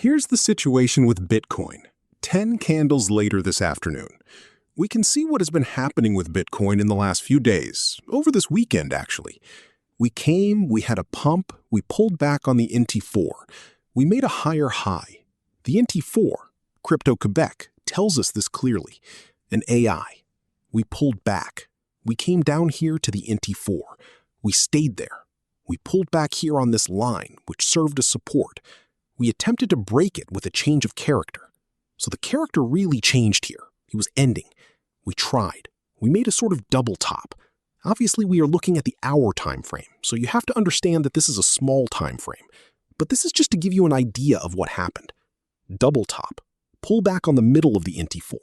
Here's the situation with Bitcoin. 10 candles later this afternoon. We can see what has been happening with Bitcoin in the last few days, over this weekend actually. We had a pump, we pulled back on the NT4. We made a higher high. The NT4, Crypto-Quebec, tells us this clearly. An AI. We pulled back. We came down here to the NT4. We stayed there. We pulled back here on this line, which served as support. We attempted to break it with a change of character. So the character really changed here. He was ending. We tried. We made a sort of double top. Obviously, we are looking at the hour time frame, so you have to understand that this is a small time frame. But this is just to give you an idea of what happened. Double top. Pull back on the middle of the NT4.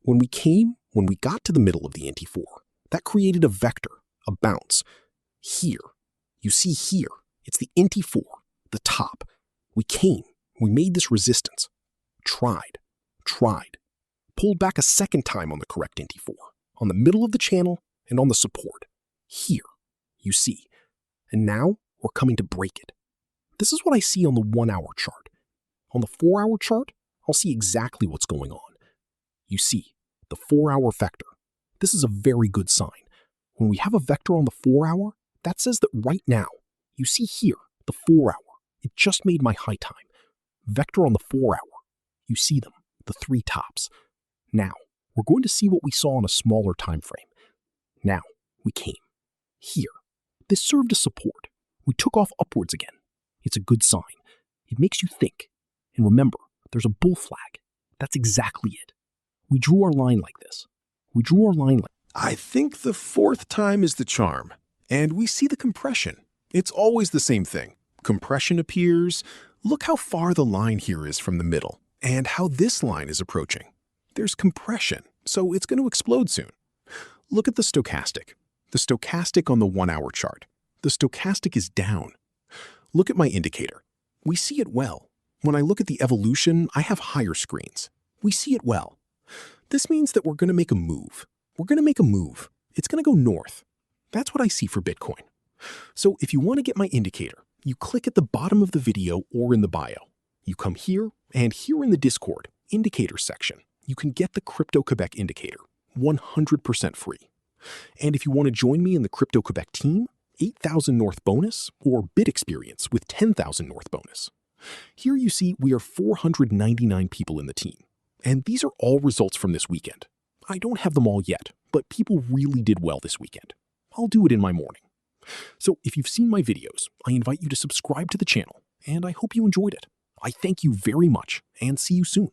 When we got to the middle of the NT4, that created a vector, a bounce. Here. You see here, it's the NT4, the top. We made this resistance. Tried. Pulled back a second time on the correct NT4, on the middle of the channel and on the support. Here, you see. And now we're coming to break it. This is what I see on the 1 hour chart. On the 4 hour chart, I'll see exactly what's going on. You see, the 4 hour vector. This is a very good sign. When we have a vector on the 4 hour, that says that right now, you see here, the 4 hour. It just made my high time. Vector on the 4 hour. You see them, the 3 tops. Now, we're going to see what we saw on a smaller time frame. Now, we came. Here. This served as support. We took off upwards again. It's a good sign. It makes you think. And remember, there's a bull flag. That's exactly it. We drew our line like this. I think the 4th time is the charm. And we see the compression. It's always the same thing. Compression appears. Look how far the line here is from the middle, and how this line is approaching. There's compression, so it's going to explode soon. Look at the stochastic. The stochastic on the 1 hour chart. The stochastic is down. Look at my indicator. We see it well. When I look at the evolution, I have higher screens. We see it well. This means that we're going to make a move. It's going to go north. That's what I see for Bitcoin. So if you want to get my indicator, you click at the bottom of the video or in the bio. You come here, and here in the Discord, indicator section, you can get the Crypto-Quebec indicator, 100% free. And if you want to join me in the Crypto-Quebec team, 8,000 North bonus, or Bit Experience with 10,000 North bonus. Here you see we are 499 people in the team. And these are all results from this weekend. I don't have them all yet, but people really did well this weekend. I'll do it in my morning. So if you've seen my videos, I invite you to subscribe to the channel, and I hope you enjoyed it. I thank you very much, and see you soon.